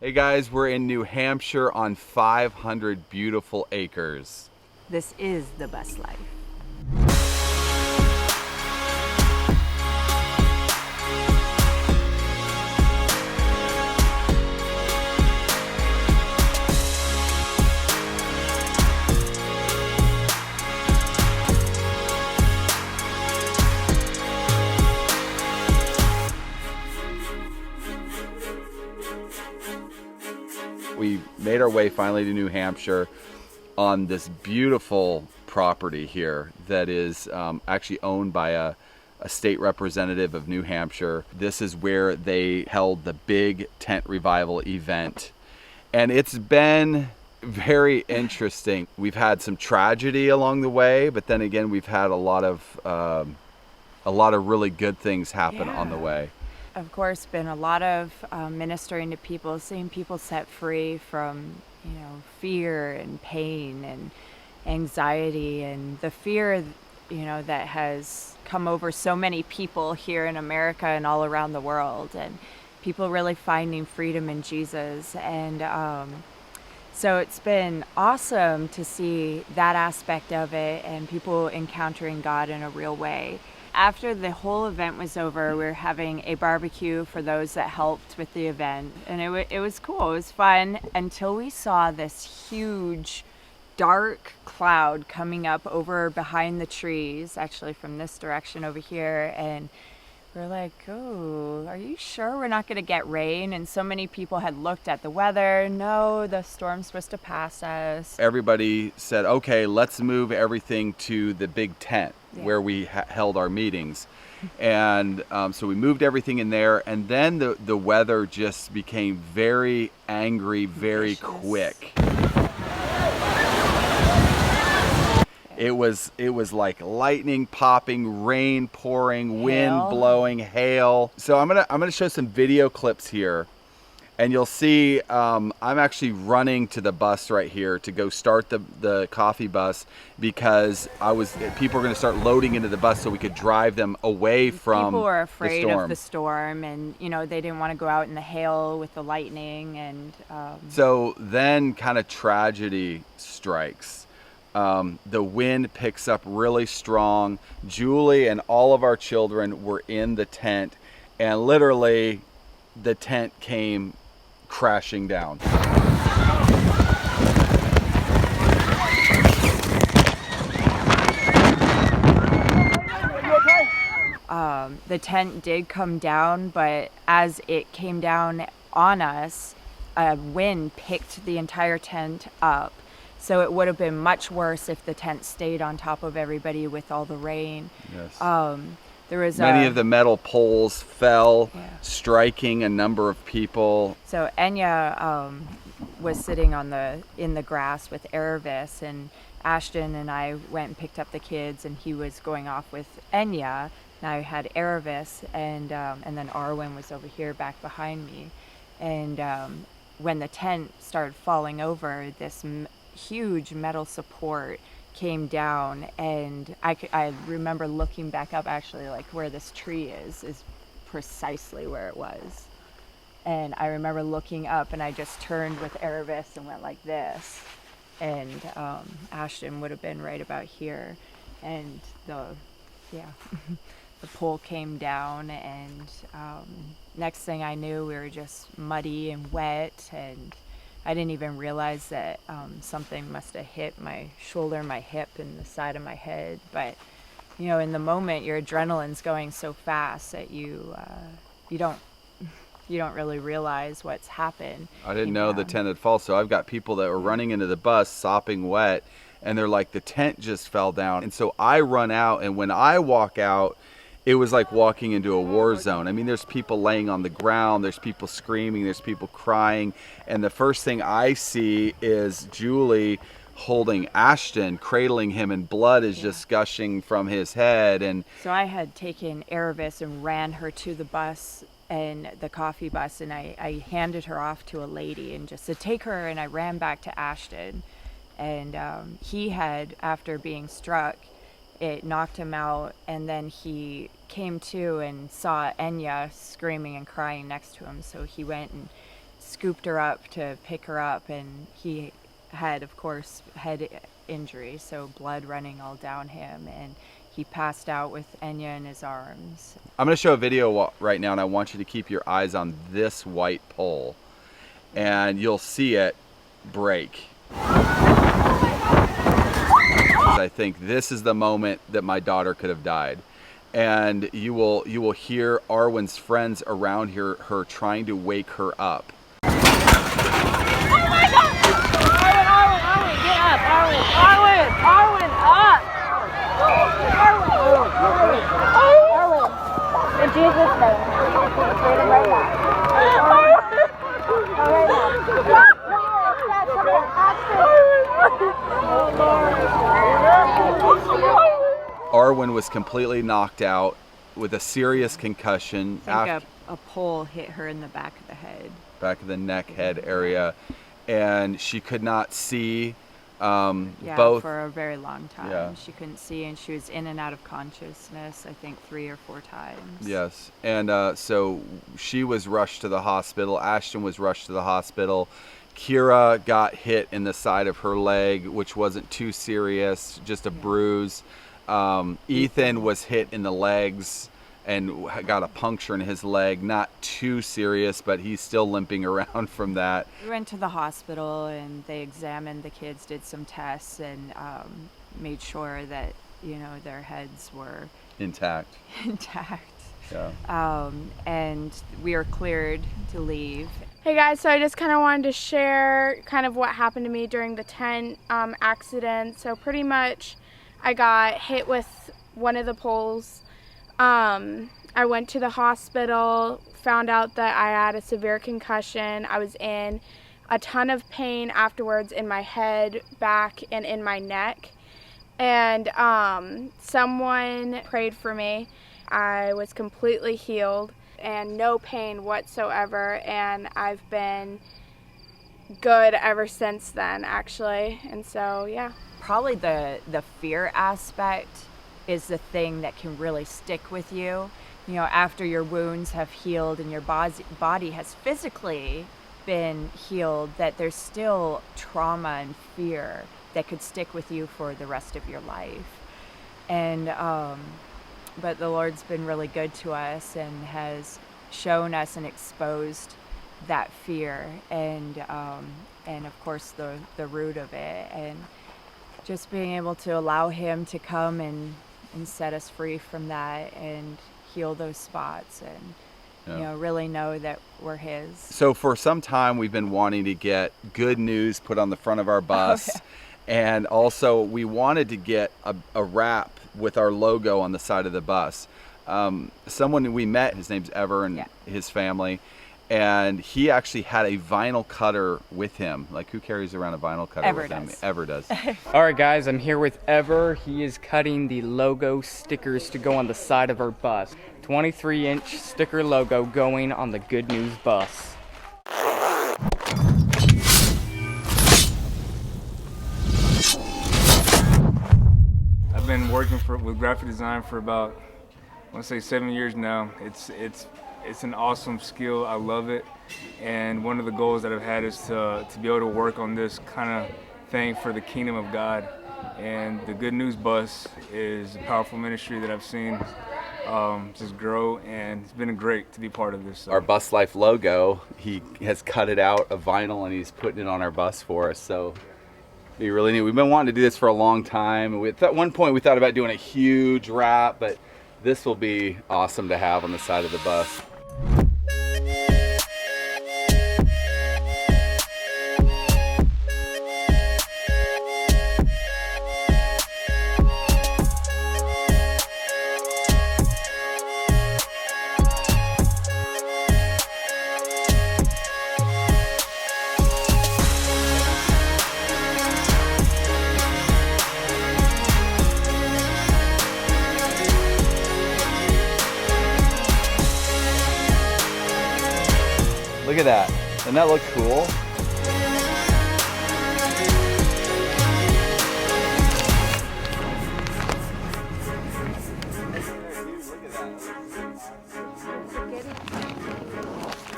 Hey guys, we're in New Hampshire on 500 beautiful acres. This is the bus life. We made our way finally to New Hampshire on this beautiful property here that is actually owned by a state representative of New Hampshire. This is where they held the big tent revival event. And it's been very interesting. We've had some tragedy along the way, but then again, we've had a lot of really good things happen on the way. Of course, been a lot of ministering to people, seeing people set free from, fear and pain and anxiety, and the fear, that has come over so many people here in America and all around the world, and people really finding freedom in Jesus. And so it's been awesome to see that aspect of it and people encountering God in a real way. After the whole event was over, we were having a barbecue for those that helped with the event. And it was cool. It was fun until we saw this huge, dark cloud coming up over behind the trees, actually from this direction over here. And we're like, oh, are you sure we're not going to get rain? And so many people had looked at the weather. No, the storm's supposed to pass us. Everybody said, okay, let's move everything to the big tent where we held our meetings. And so we moved everything in there. And then the weather just became very angry, very quick. It was like lightning popping, rain pouring, wind blowing, hail. So I'm gonna show some video clips here, and you'll see I'm actually running to the bus right here to go start the coffee bus, because people are gonna start loading into the bus so we could drive them away from people were afraid the storm. Of the storm, and they didn't want to go out in the hail with the lightning, and so then kind of tragedy strikes. The wind picks up really strong. Julie and all of our children were in the tent, and literally the tent came crashing down. The tent did come down, but as it came down on us, a wind picked the entire tent up. So it would have been much worse if the tent stayed on top of everybody with all the rain. Yes. There was many of the metal poles fell, striking a number of people. So Enya was sitting in the grass with Aravis, and Ashton and I went and picked up the kids, and he was going off with Enya. And I had Aravis, and then Arwen was over here back behind me. And when the tent started falling over, this huge metal support came down, and I remember looking back up, actually, like where this tree is precisely where it was. And I remember looking up, and I just turned with Aravis and went like this, and Ashton would have been right about here, and the pole came down, and next thing I knew, we were just muddy and wet, and I didn't even realize that something must have hit my shoulder, my hip, and the side of my head. But, in the moment, your adrenaline's going so fast that you don't really realize what's happened. I didn't know the tent had fallen, so I've got people that were running into the bus, sopping wet, and they're like, the tent just fell down. And so I run out, and when I walk out, it was like walking into a war zone. I mean, there's people laying on the ground, there's people screaming, there's people crying. And the first thing I see is Julie holding Ashton, cradling him, and blood is just gushing from his head. And so I had taken Aravis and ran her to the bus, and the coffee bus, and I handed her off to a lady and just said, take her, and I ran back to Ashton. And he had, after being struck, it knocked him out, and then he came to and saw Enya screaming and crying next to him, so he went and scooped her up to pick her up, and he had, of course, head injury, so blood running all down him, and he passed out with Enya in his arms. I'm going to show a video right now, and I want you to keep your eyes on this white pole, and you'll see it break. I think this is the moment that my daughter could have died. And you will hear Arwen's friends around here, her trying to wake her up. Oh my God! Arwen, get up! Arwen, up! Arwen! In Jesus' name, freedom right now. Right now. Arwen was completely knocked out with a serious concussion. I think a pole hit her in the back of the head. Back of the neck, head area, and she could not see. Both for a very long time. Yeah. She couldn't see, and she was in and out of consciousness, I think 3 or 4 times. Yes, and so she was rushed to the hospital. Ashton was rushed to the hospital. Kira got hit in the side of her leg, which wasn't too serious, just a bruise. Ethan was hit in the legs and got a puncture in his leg, not too serious, but he's still limping around from that. We went to the hospital, and they examined the kids, did some tests, and made sure that, you know, their heads were Intact. Yeah. And we are cleared to leave. Hey guys, so I just kind of wanted to share kind of what happened to me during the tent accident. So pretty much I got hit with one of the poles. I went to the hospital, found out that I had a severe concussion. I was in a ton of pain afterwards in my head, back, and in my neck. And someone prayed for me. I was completely healed and no pain whatsoever, and I've been good ever since then, actually. And so, yeah. Probably the fear aspect is the thing that can really stick with you. You know, after your wounds have healed and your body has physically been healed, that there's still trauma and fear that could stick with you for the rest of your life. And but the Lord's been really good to us and has shown us and exposed that fear and of course the root of it, and just being able to allow Him to come and set us free from that and heal those spots, and you know, really know that we're His. So for some time we've been wanting to get good news put on the front of our bus. And also we wanted to get a wrap with our logo on the side of the bus. Someone we met, his name's Ever, and his family, and he actually had a vinyl cutter with him. Like, who carries around a vinyl cutter Ever with him? does. Ever does. All right, guys, I'm here with Ever. He is cutting the logo stickers to go on the side of our bus. 23-inch sticker logo going on the Good News bus. I've been working with graphic design for about, I want to say 7 years now. It's an awesome skill. I love it. And one of the goals that I've had is to be able to work on this kind of thing for the kingdom of God. And the Good News Bus is a powerful ministry that I've seen just grow, and it's been great to be part of this. So. Our Bus Life logo, he has cut it out of vinyl and he's putting it on our bus for us. So be really neat. We've been wanting to do this for a long time. At one point we thought about doing a huge wrap, but this will be awesome to have on the side of the bus. Look at that. Doesn't that look cool?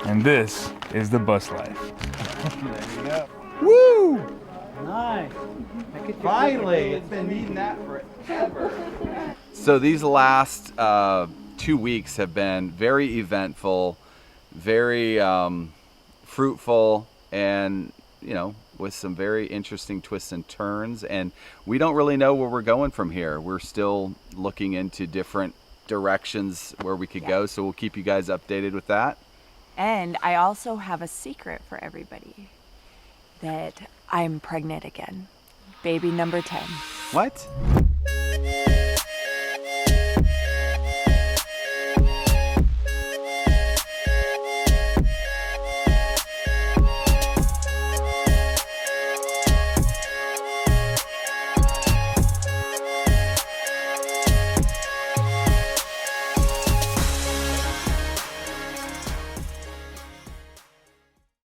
And this is the bus life. Woo! Nice. Finally, it's been needing that forever. So these last 2 weeks have been very eventful, very fruitful, and with some very interesting twists and turns. And we don't really know where we're going from here. We're still looking into different directions where we could go. So we'll keep you guys updated with that. And I also have a secret for everybody, that I'm pregnant again. Baby number 10. What?